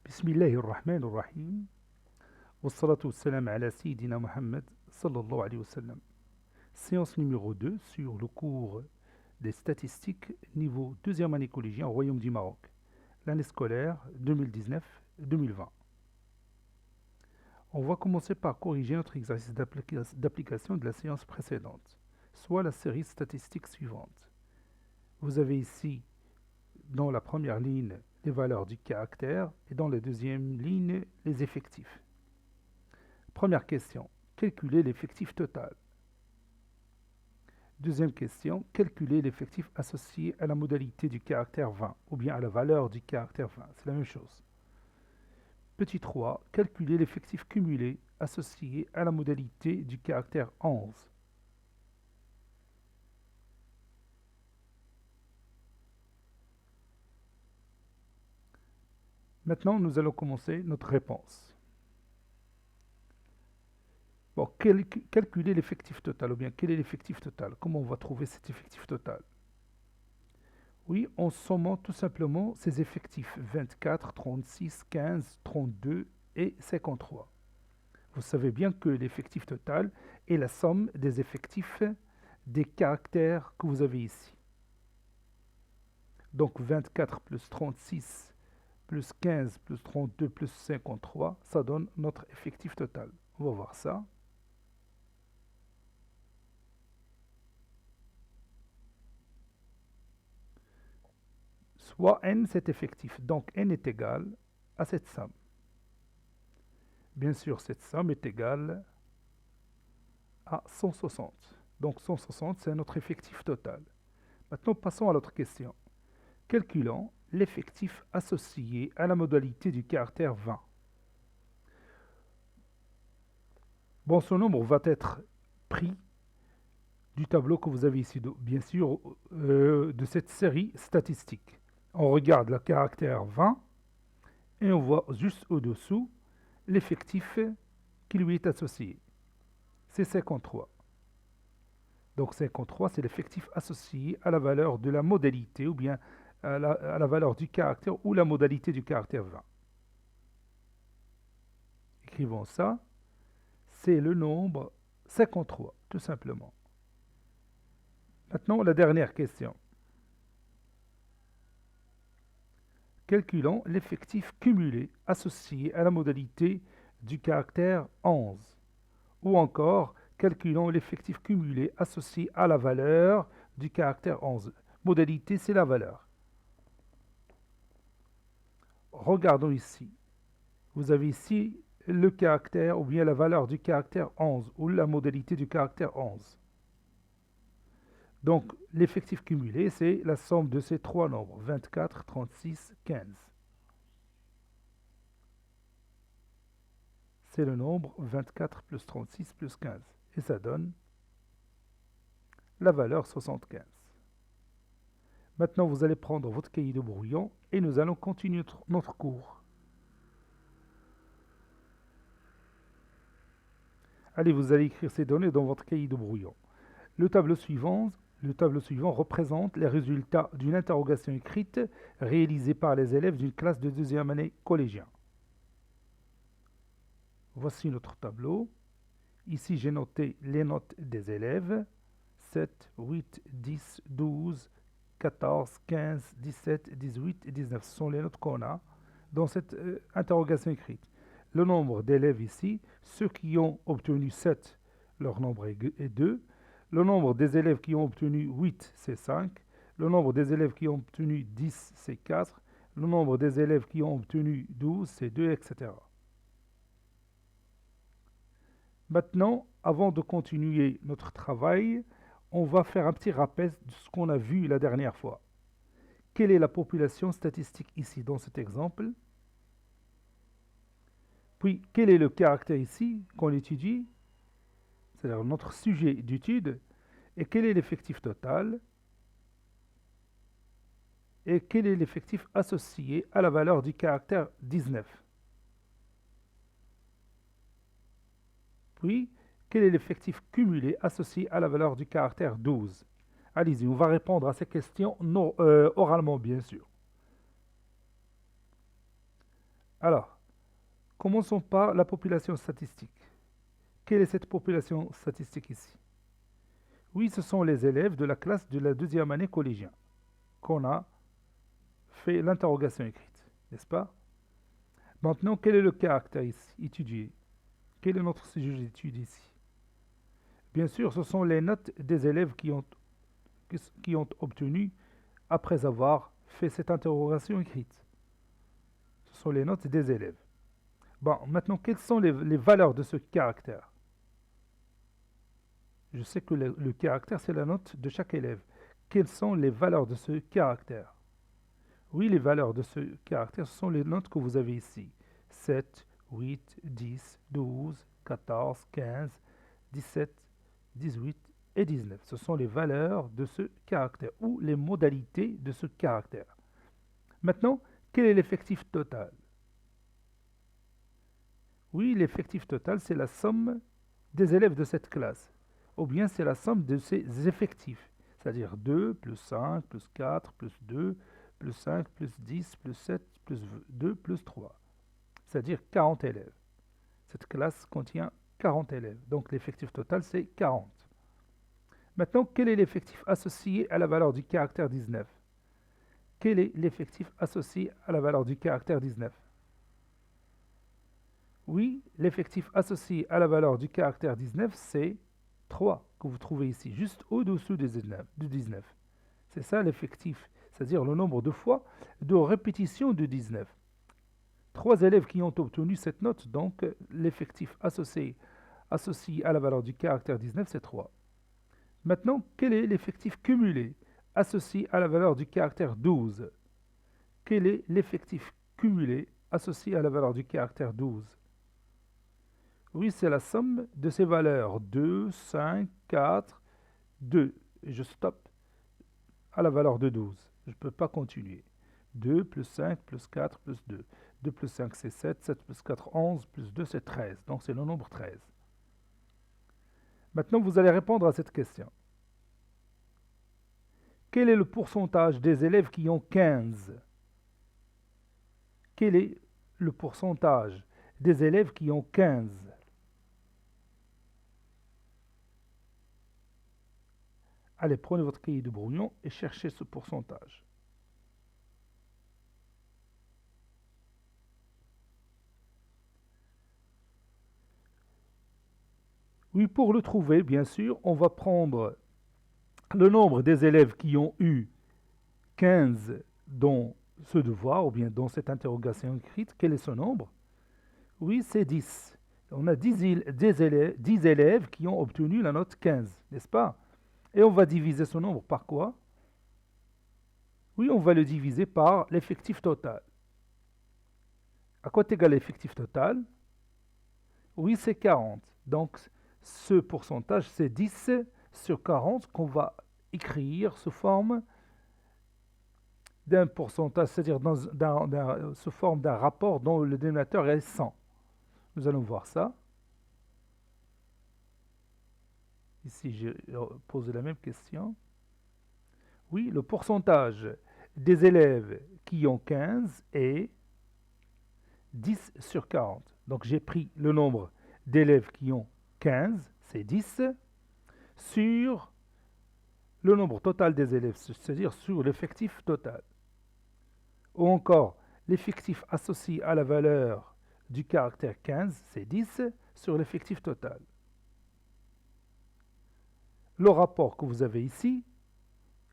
بسم الله الرحمن الرحيم والصلاة والسلام على سيدنا Mohammed sallallahu alayhi wa sallam. Séance numéro 2 sur le cours des statistiques niveau deuxième année collégien au Royaume du Maroc, l'année scolaire 2019-2020. On va commencer par corriger notre exercice d'application de la séance précédente, soit la série statistique suivante. Vous avez ici dans la première ligne les valeurs du caractère et dans la deuxième ligne les effectifs. Première question, calculer l'effectif total. Deuxième question, calculer l'effectif associé à la modalité du caractère 20 ou bien à la valeur du caractère 20. C'est la même chose. Petit 3, calculer l'effectif cumulé associé à la modalité du caractère 11. Maintenant, nous allons commencer notre réponse. Bon, calculer l'effectif total, ou bien quel est l'effectif total? Comment on va trouver cet effectif total? Oui, en sommant tout simplement ces effectifs 24, 36, 15, 32 et 53. Vous savez bien que l'effectif total est la somme des effectifs des caractères que vous avez ici. Donc 24 plus 36 plus 15 plus 32 plus 53, ça donne notre effectif total. On va voir ça. Soit n, c'est effectif. Donc n est égal à cette somme. Bien sûr, cette somme est égale à 160. Donc 160, c'est notre effectif total. Maintenant, passons à l'autre question. Calculons l'effectif associé à la modalité du caractère 20. Bon, ce nombre va être pris du tableau que vous avez ici, bien sûr, de cette série statistique. On regarde le caractère 20 et on voit juste au-dessous l'effectif qui lui est associé. C'est 53. Donc 53, c'est l'effectif associé à la valeur de la modalité ou bien à la valeur du caractère ou la modalité du caractère 20. Écrivons ça. C'est le nombre 53, tout simplement. Maintenant, la dernière question. Calculons l'effectif cumulé associé à la modalité du caractère 11. Ou encore, calculons l'effectif cumulé associé à la valeur du caractère 11. Modalité, c'est la valeur. Regardons ici. Vous avez ici le caractère ou bien la valeur du caractère 11 ou la modalité du caractère 11. Donc, l'effectif cumulé, c'est la somme de ces trois nombres, 24, 36, 15. C'est le nombre 24 plus 36 plus 15. Et ça donne la valeur 75. Maintenant, vous allez prendre votre cahier de brouillon et nous allons continuer notre cours. Allez, vous allez écrire ces données dans votre cahier de brouillon. Le tableau suivant représente les résultats d'une interrogation écrite réalisée par les élèves d'une classe de deuxième année collégien. Voici notre tableau. Ici, j'ai noté les notes des élèves. 7, 8, 10, 12, 14, 15, 17, 18 et 19. Ce sont les notes qu'on a dans cette interrogation écrite. Le nombre d'élèves ici, ceux qui ont obtenu 7, leur nombre est 2. Le nombre des élèves qui ont obtenu 8, c'est 5. Le nombre des élèves qui ont obtenu 10, c'est 4. Le nombre des élèves qui ont obtenu 12, c'est 2, etc. Maintenant, avant de continuer notre travail, on va faire un petit rappel de ce qu'on a vu la dernière fois. Quelle est la population statistique ici dans cet exemple? Puis, quel est le caractère ici qu'on étudie? C'est-à-dire notre sujet d'étude. Et quel est l'effectif total? Et quel est l'effectif associé à la valeur du caractère 19? Puis, quel est l'effectif cumulé associé à la valeur du caractère 12? Allez-y, on va répondre à ces questions oralement, bien sûr. Alors, commençons par la population statistique. Quelle est cette population statistique ici? Oui, ce sont les élèves de la classe de la deuxième année collégien qu'on a fait l'interrogation écrite, n'est-ce pas? Maintenant, quel est le caractère ici étudié? Quel est notre sujet d'étude ici? Bien sûr, ce sont les notes des élèves qui ont obtenu après avoir fait cette interrogation écrite. Ce sont les notes des élèves. Bon, maintenant, quelles sont les valeurs de ce caractère? Je sais que le caractère, c'est la note de chaque élève. Quelles sont les valeurs de ce caractère? Oui, les valeurs de ce caractère, ce sont les notes que vous avez ici. 7, 8, 10, 12, 14, 15, 17, 18 et 19. Ce sont les valeurs de ce caractère ou les modalités de ce caractère. Maintenant, quel est l'effectif total? Oui, l'effectif total, c'est la somme des élèves de cette classe. Ou bien c'est la somme de ces effectifs. C'est-à-dire 2 plus 5 plus 4 plus 2 plus 5 plus 10 plus 7 plus 2 plus 3. C'est-à-dire 40 élèves. Cette classe contient 40 élèves. Donc l'effectif total, c'est 40. Maintenant, quel est l'effectif associé à la valeur du caractère 19? Quel est l'effectif associé à la valeur du caractère 19? Oui, l'effectif associé à la valeur du caractère 19, c'est 3 que vous trouvez ici, juste au-dessous du 19. C'est ça l'effectif, c'est-à-dire le nombre de fois de répétition de 19. 3 élèves qui ont obtenu cette note, donc l'effectif associé à la valeur du caractère 19, c'est 3. Maintenant, quel est l'effectif cumulé associé à la valeur du caractère 12? Quel est l'effectif cumulé associé à la valeur du caractère 12? Oui, c'est la somme de ces valeurs. 2, 5, 4, 2. Et je stoppe à la valeur de 12. Je ne peux pas continuer. 2 plus 5 plus 4 plus 2. 2 plus 5 c'est 7, 7 plus 4, 11, plus 2 c'est 13. Donc c'est le nombre 13. Maintenant, vous allez répondre à cette question. Quel est le pourcentage des élèves qui ont 15? Quel est le pourcentage des élèves qui ont 15? Allez, prenez votre cahier de brouillon et cherchez ce pourcentage. Oui, pour le trouver, bien sûr, on va prendre le nombre des élèves qui ont eu 15 dans ce devoir, ou bien dans cette interrogation écrite. Quel est ce nombre? Oui, c'est 10. On a 10 élèves qui ont obtenu la note 15, n'est-ce pas? Et on va diviser ce nombre par quoi? Oui, on va le diviser par l'effectif total. À quoi est égal l'effectif total? Oui, c'est 40. Donc, ce pourcentage, c'est 10 sur 40 qu'on va écrire sous forme d'un pourcentage, c'est-à-dire sous forme d'un rapport dont le dénominateur est 100. Nous allons voir ça. Ici, je pose la même question. Oui, le pourcentage des élèves qui ont 15 est 10 sur 40. Donc, j'ai pris le nombre d'élèves qui ont 15, c'est 10, sur le nombre total des élèves, c'est-à-dire sur l'effectif total. Ou encore, l'effectif associé à la valeur du caractère 15, c'est 10 sur l'effectif total. Le rapport que vous avez ici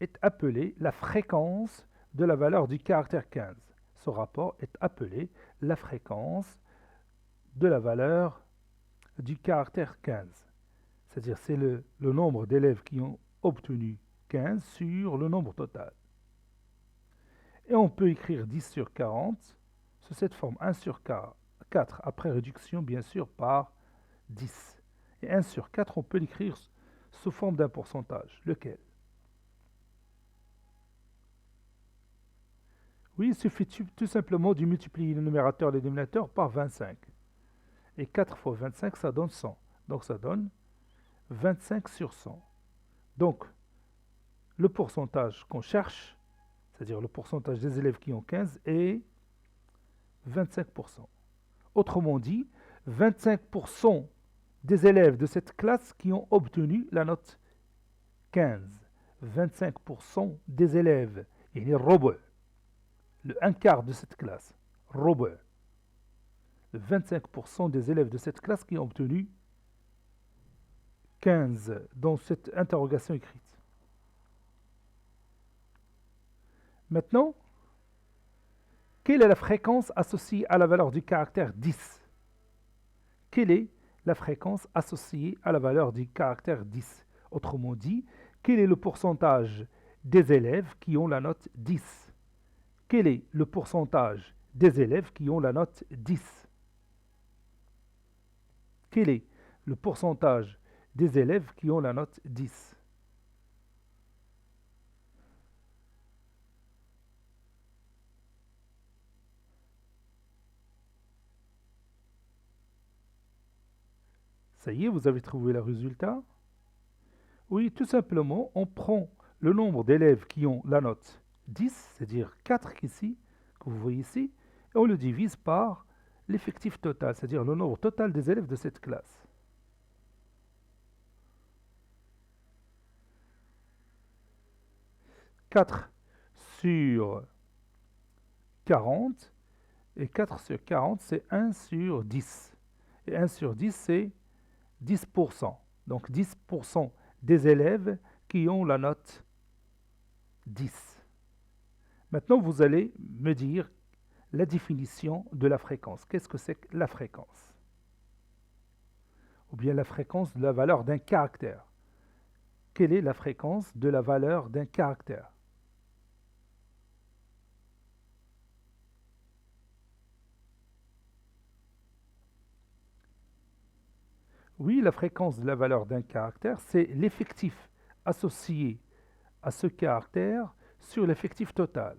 est appelé la fréquence de la valeur du caractère 15. Ce rapport est appelé la fréquence de la valeur du caractère 15. C'est-à-dire c'est le nombre d'élèves qui ont obtenu 15 sur le nombre total. Et on peut écrire 10 sur 40 sous cette forme 1 sur 4, après réduction bien sûr par 10. Et 1 sur 4, on peut l'écrire sous forme d'un pourcentage. Lequel? Oui, il suffit tout simplement de multiplier le numérateur et le dénominateur par 25. Et 4 fois 25, ça donne 100. Donc ça donne 25 sur 100. Donc, le pourcentage qu'on cherche, c'est-à-dire le pourcentage des élèves qui ont 15, est 25%. Autrement dit, 25% des élèves de cette classe qui ont obtenu la note 15. 25% des élèves, il y a le un quart de cette classe, 25% des élèves de cette classe qui ont obtenu 15 dans cette interrogation écrite. Maintenant, quelle est la fréquence associée à la valeur du caractère 10? Quelle est la fréquence associée à la valeur du caractère 10? Autrement dit, quel est le pourcentage des élèves qui ont la note 10? Quel est le pourcentage des élèves qui ont la note 10? Quel est le pourcentage des élèves qui ont la note 10? Ça y est, vous avez trouvé le résultat? Oui, tout simplement, on prend le nombre d'élèves qui ont la note 10, c'est-à-dire 4 ici, que vous voyez ici, et on le divise par l'effectif total, c'est-à-dire le nombre total des élèves de cette classe. 4 sur 40, et 4 sur 40, c'est 1 sur 10. Et 1 sur 10, c'est 10%. Donc 10% des élèves qui ont la note 10. Maintenant, vous allez me dire la définition de la fréquence. Qu'est-ce que c'est que la fréquence? Ou bien la fréquence de la valeur d'un caractère. Quelle est la fréquence de la valeur d'un caractère? Oui, la fréquence de la valeur d'un caractère, c'est l'effectif associé à ce caractère sur l'effectif total.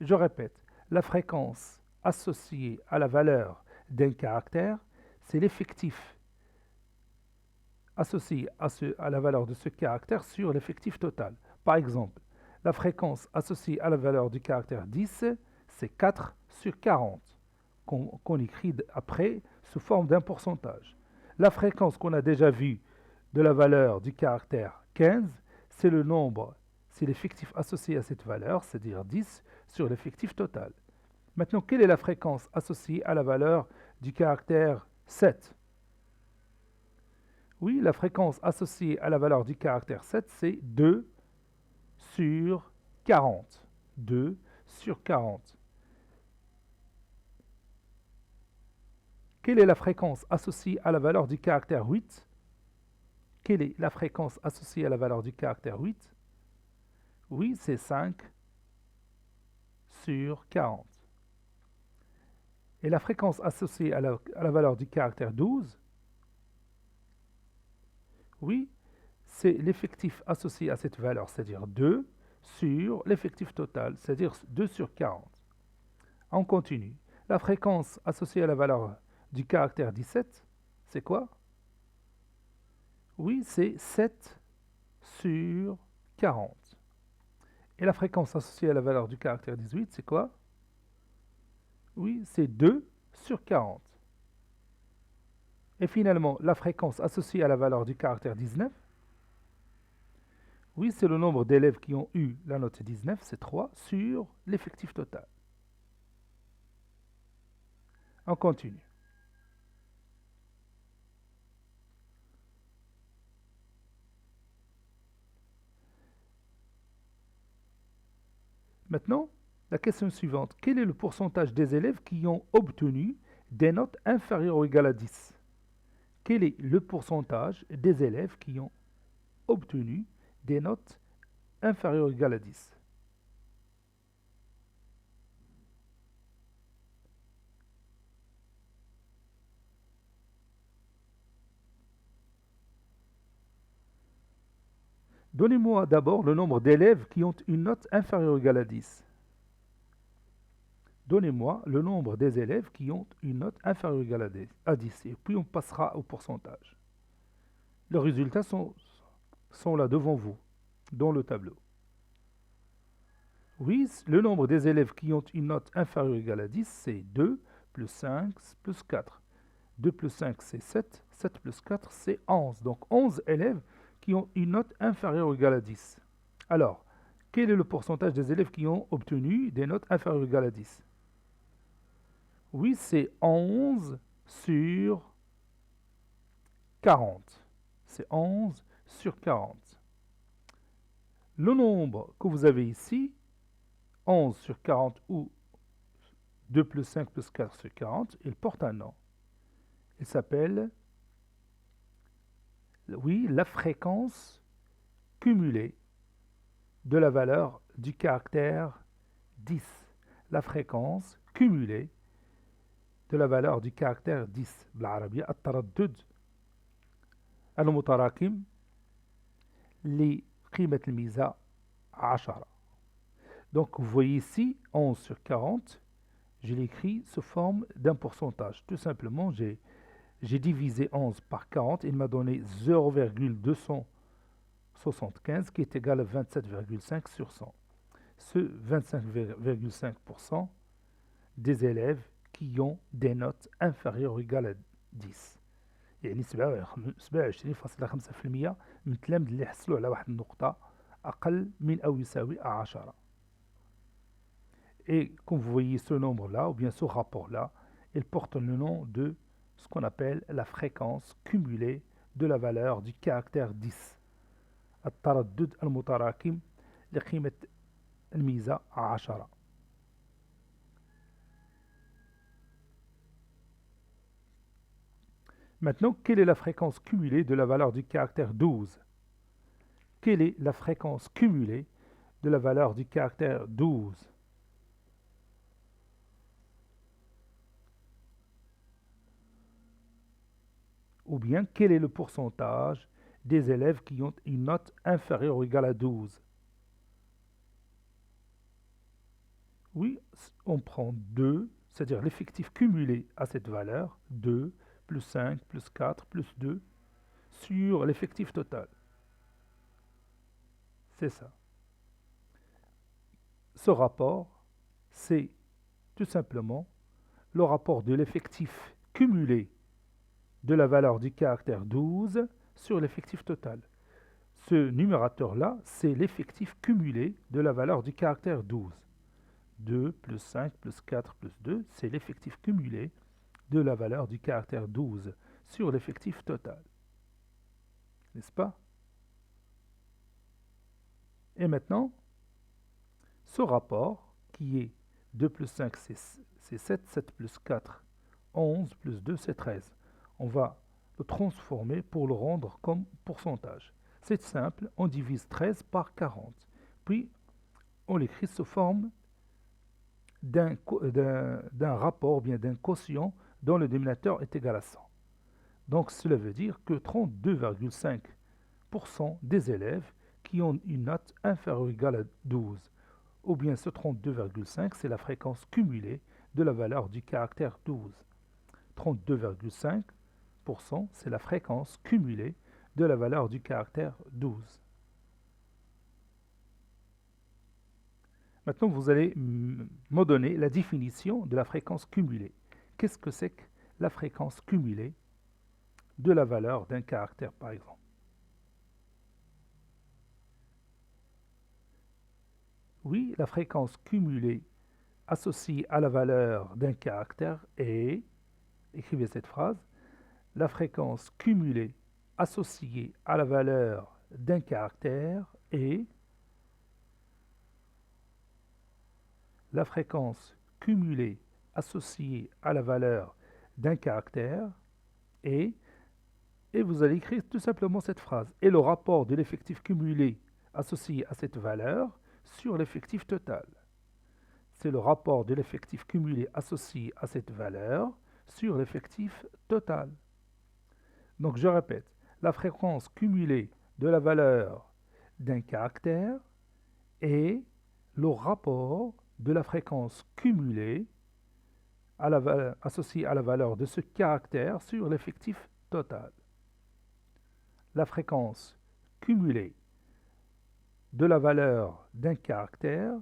Je répète, la fréquence associée à la valeur d'un caractère, c'est l'effectif associé à la valeur de ce caractère sur l'effectif total. Par exemple, la fréquence associée à la valeur du caractère 10, c'est 4 sur 40, qu'on écrit après sous forme d'un pourcentage. La fréquence qu'on a déjà vue de la valeur du caractère 15, c'est le nombre, c'est l'effectif associé à cette valeur, c'est-à-dire 10 sur l'effectif total. Maintenant, quelle est la fréquence associée à la valeur du caractère 7? Oui, la fréquence associée à la valeur du caractère 7, c'est 2 sur 40. 2 sur 40. Quelle est la fréquence associée à la valeur du caractère 8? Quelle est la fréquence associée à la valeur du caractère 8? Oui, c'est 5 sur 40. Et la fréquence associée à la valeur du caractère 12? Oui, c'est l'effectif associé à cette valeur, c'est-à-dire 2 sur l'effectif total, c'est-à-dire 2 sur 40. On continue. La fréquence associée à la valeur du caractère 17, c'est quoi? Oui, c'est 7 sur 40. Et la fréquence associée à la valeur du caractère 18, c'est quoi? Oui, c'est 2 sur 40. Et finalement, la fréquence associée à la valeur du caractère 19, oui, c'est le nombre d'élèves qui ont eu la note 19, c'est 3 sur l'effectif total. On continue. Maintenant, la question suivante. Quel est le pourcentage des élèves qui ont obtenu des notes inférieures ou égales à 10? Quel est le pourcentage des élèves qui ont obtenu des notes inférieures ou égales à 10? Donnez-moi d'abord le nombre d'élèves qui ont une note inférieure ou égale à 10. Donnez-moi le nombre des élèves qui ont une note inférieure ou égale à 10. Et puis on passera au pourcentage. Les résultats sont là devant vous, dans le tableau. Oui, le nombre des élèves qui ont une note inférieure ou égale à 10, c'est 2 plus 5 plus 4. 2 plus 5, c'est 7. 7 plus 4, c'est 11. Donc 11 élèves qui ont une note inférieure ou égale à 10. Alors, quel est le pourcentage des élèves qui ont obtenu des notes inférieures ou égales à 10? Oui, c'est 11 sur 40. C'est 11 sur 40. Le nombre que vous avez ici, 11 sur 40 ou 2 plus 5 plus 4 sur 40, il porte un nom. Il s'appelle, oui, la fréquence cumulée de la valeur du caractère 10. La fréquence cumulée de la valeur du caractère 10. بالعربية التردد المتراكم لقيمة الميزة 10. Donc vous voyez ici 11 sur 40, je l'écris sous forme d'un pourcentage. Tout simplement, j'ai divisé 11 par 40, il m'a donné 0,275 qui est égal à 27,5 sur 100. Ce 25,5% des élèves qui ont des notes inférieures ou égales à 10. يعني 27.5% من التلاميذ اللي حصلوا على واحد النقطة أقل من أو يساوي 10. Et comme vous voyez ce nombre-là, ou bien ce rapport-là, il porte le nom de ce qu'on appelle la fréquence cumulée de la valeur du caractère 10. التردد المتراكم لقيمة الميزة 10. Maintenant, quelle est la fréquence cumulée de la valeur du caractère 12? Quelle est la fréquence cumulée de la valeur du caractère 12? Ou bien, quel est le pourcentage des élèves qui ont une note inférieure ou égale à 12? Oui, on prend 2, c'est-à-dire l'effectif cumulé à cette valeur, 2 plus 5 plus 4 plus 2, sur l'effectif total. C'est ça. Ce rapport, c'est tout simplement le rapport de l'effectif cumulé de la valeur du caractère 12 sur l'effectif total. Ce numérateur-là, c'est l'effectif cumulé de la valeur du caractère 12. 2 plus 5 plus 4 plus 2, c'est l'effectif cumulé de la valeur du caractère 12 sur l'effectif total. N'est-ce pas? Et maintenant, ce rapport, qui est 2 plus 5, c'est 7, 7 plus 4, 11 plus 2, c'est 13. On va le transformer pour le rendre comme pourcentage. C'est simple, on divise 13 par 40. Puis, on l'écrit sous forme d'un rapport, bien d'un quotient dont le dénominateur est égal à 100. Donc, cela veut dire que 32,5% des élèves qui ont une note inférieure ou égale à 12, ou bien ce 32,5, c'est la fréquence cumulée de la valeur du caractère 12. 32,5%, c'est la fréquence cumulée de la valeur du caractère 12. Maintenant, vous allez me donner la définition de la fréquence cumulée. Qu'est-ce que c'est que la fréquence cumulée de la valeur d'un caractère, par exemple? Oui, la fréquence cumulée associée à la valeur d'un caractère est, écrivez cette phrase, la fréquence cumulée associée à la valeur d'un caractère est la fréquence cumulée associée à la valeur d'un caractère est, et vous allez écrire tout simplement cette phrase, et le rapport de l'effectif cumulé associé à cette valeur sur l'effectif total. C'est le rapport de l'effectif cumulé associé à cette valeur sur l'effectif total. Donc je répète, la fréquence cumulée de la valeur d'un caractère est le rapport de la fréquence cumulée associée à la valeur de ce caractère sur l'effectif total. La fréquence cumulée de la valeur d'un caractère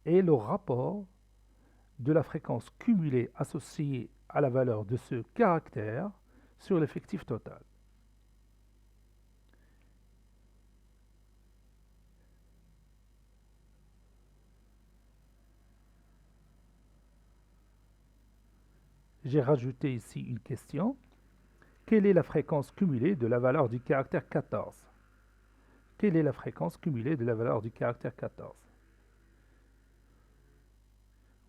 est le rapport de la fréquence cumulée associée à la valeur de ce caractère sur l'effectif total. J'ai rajouté ici une question. Quelle est la fréquence cumulée de la valeur du caractère 14? Quelle est la fréquence cumulée de la valeur du caractère 14?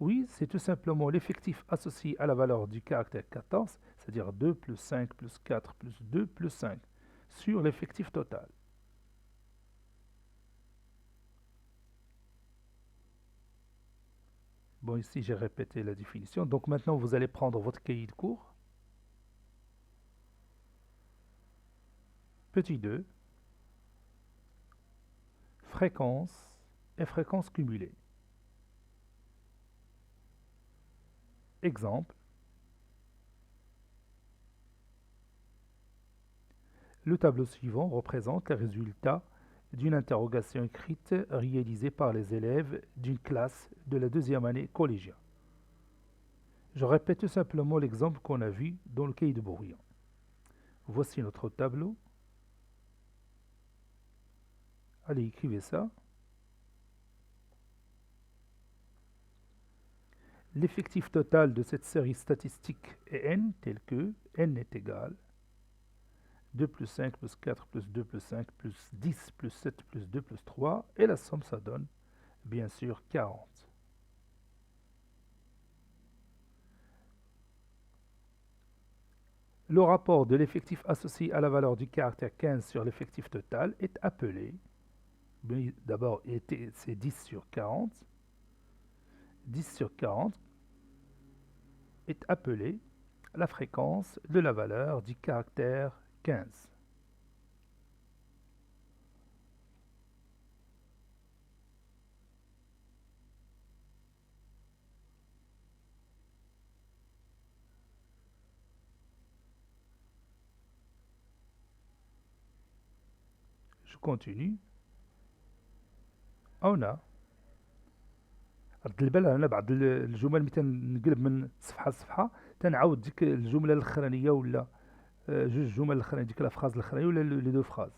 Oui, c'est tout simplement l'effectif associé à la valeur du caractère 14, c'est-à-dire 2 plus 5 plus 4 plus 2 plus 5, sur l'effectif total. Bon, ici j'ai répété la définition. Donc maintenant, vous allez prendre votre cahier de cours. Petit 2, fréquence et fréquence cumulée. Exemple. Le tableau suivant représente les résultats d'une interrogation écrite réalisée par les élèves d'une classe de la deuxième année collégiale. Je répète tout simplement l'exemple qu'on a vu dans le cahier de brouillon. Voici notre tableau. Allez, écrivez ça. L'effectif total de cette série statistique est n, tel que n est égal 2 plus 5 plus 4 plus 2 plus 5 plus 10 plus 7 plus 2 plus 3, et la somme, ça donne bien sûr 40. Le rapport de l'effectif associé à la valeur du caractère 15 sur l'effectif total est appelé, d'abord c'est 10 sur 40, 10 sur 40 est appelé la fréquence de la valeur du caractère 15. Je continue. هنا رد البال هنا بعض الجمل اللي تنقلب من صفحه لصفحه تنعاود ديك الجمله الاخرانيه ولا جوج جمل الاخرانيه ديك الافراز الاخرانيه ولا لي دو فراز.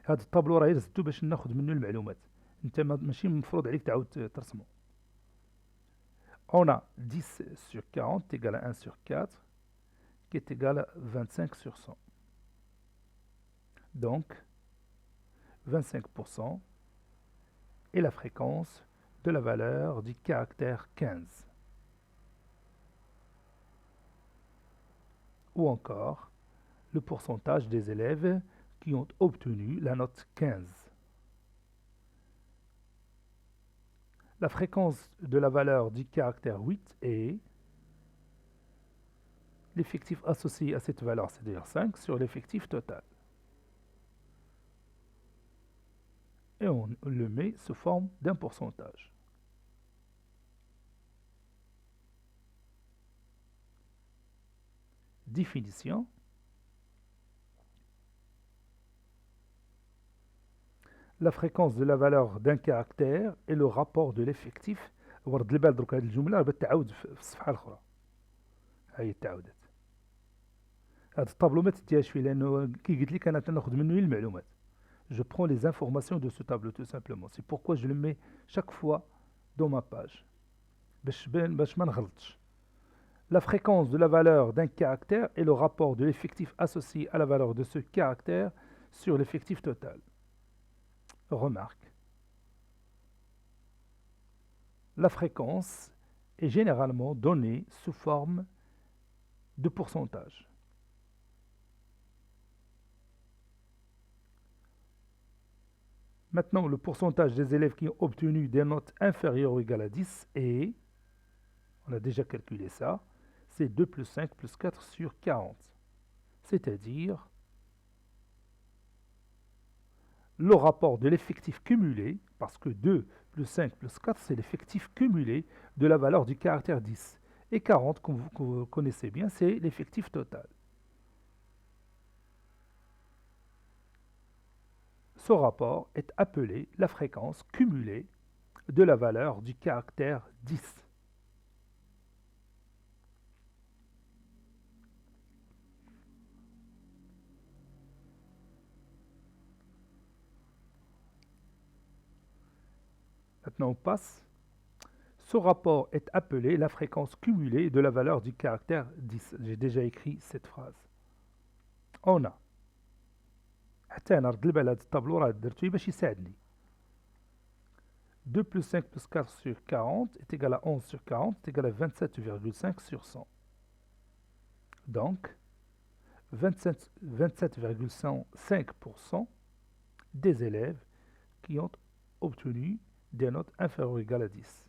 هذا الطابلو راه رسمتو باش ناخذ منه المعلومات، انت ماشي المفروض عليك تعاود ترسمه. On a 10 sur 40 égale à 1 sur 4 qui est égal à 25 sur 100. Donc 25% est la fréquence de la valeur du caractère 15. Ou encore le pourcentage des élèves qui ont obtenu la note 15. La fréquence de la valeur du caractère 8 est l'effectif associé à cette valeur, c'est-à-dire 5, sur l'effectif total. Et on le met sous forme d'un pourcentage. Définition. La fréquence de la valeur d'un caractère est le rapport de l'effectif. ورد البال درك هذه الجمله بتعاود في الصفحه الاخرى. هاي تعاودت. هذا الطابلو ما تديهاش فيه لانه كي قلت لك انا تناخذ منه المعلومات. Je prends les informations de ce tableau tout simplement. C'est pourquoi je le mets chaque fois dans ma page. باش ما نغلطش. La fréquence de la valeur d'un caractère est le rapport de l'effectif associé à la valeur de ce caractère sur l'effectif total. Remarque. La fréquence est généralement donnée sous forme de pourcentage. Maintenant, le pourcentage des élèves qui ont obtenu des notes inférieures ou égales à 10 est, on a déjà calculé ça, c'est 2 plus 5 plus 4 sur 40. C'est-à-dire le rapport de l'effectif cumulé, parce que 2 plus 5 plus 4, c'est l'effectif cumulé de la valeur du caractère 10. Et 40, comme vous connaissez bien, c'est l'effectif total. Ce rapport est appelé la fréquence cumulée de la valeur du caractère 10. Maintenant, on passe. Ce rapport est appelé la fréquence cumulée de la valeur du caractère 10. J'ai déjà écrit cette phrase. On a. حتى أنا رد البال هذا الطابلو راه درتو باش يساعدني. 2 plus 5 plus 4 sur 40 est égal à 11 sur 40 est égal à 27,5 sur 100. Donc, 27,5% des élèves qui ont obtenu des notes inférieures ou égales à 10.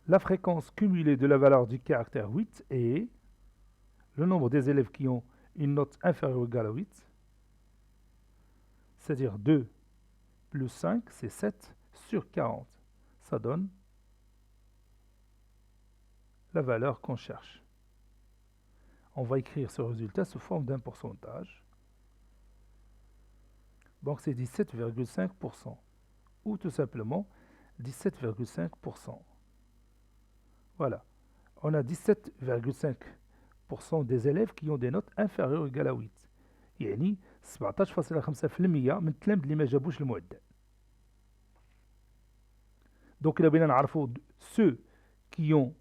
La fréquence cumulée de la valeur du caractère 8 est le nombre des élèves qui ont une note inférieure ou égale à 8, c'est-à-dire 2 plus 5, c'est 7 sur 40. Ça donne la valeur qu'on cherche. On va écrire ce résultat sous forme d'un pourcentage. Donc c'est 17,5%, ou tout simplement 17,5%. Voilà, on a 17,5% des élèves qui ont des notes inférieures ou égales à 8. يعني 17.5% من التلاميذ اللي ما جابوش المعدل. Donc إلا بغينا نعرفوا ceux qui ont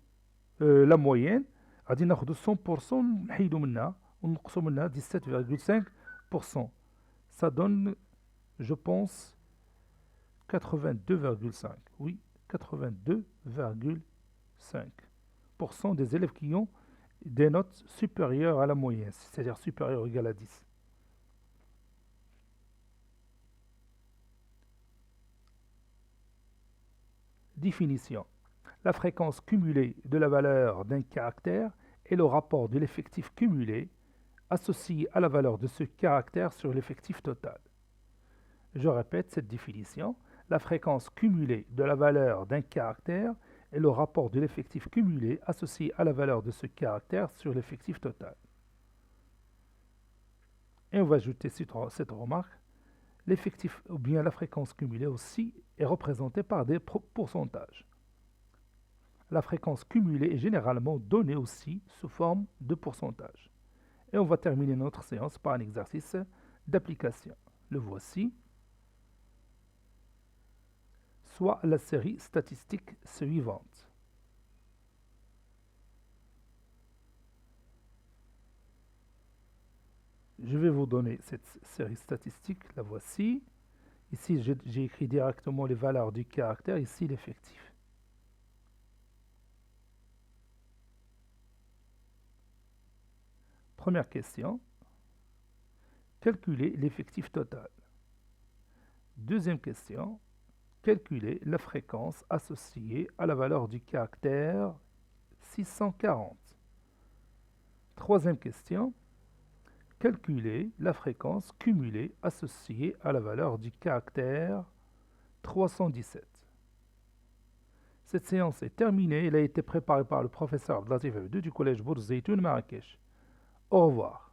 la moyenne غادي ناخذوا 100% نحيدوا منها ونقصوا منها 17,5%. Ça donne, je pense, 82,5. Oui, 82,5% des élèves qui ont des notes supérieures à la moyenne, c'est-à-dire supérieures ou égales à 10. Définition. La fréquence cumulée de la valeur d'un caractère est le rapport de l'effectif cumulé associé à la valeur de ce caractère sur l'effectif total. Je répète cette définition. La fréquence cumulée de la valeur d'un caractère est le rapport de l'effectif cumulé associé à la valeur de ce caractère sur l'effectif total. Et on va ajouter cette remarque. L'effectif ou bien la fréquence cumulée aussi est représentée par des pourcentages. La fréquence cumulée est généralement donnée aussi sous forme de pourcentage. Et on va terminer notre séance par un exercice d'application. Le voici. Soit la série statistique suivante. Je vais vous donner cette série statistique, la voici. Ici, j'ai écrit directement les valeurs du caractère, ici l'effectif. Première question. Calculer l'effectif total. Deuxième question. Calculer la fréquence associée à la valeur du caractère 640. Troisième question. Calculer la fréquence cumulée associée à la valeur du caractère 317. Cette séance est terminée. Elle a été préparée par le professeur Abdelatif Abdou du collège Bourz Zeytoun Marrakech. Au revoir.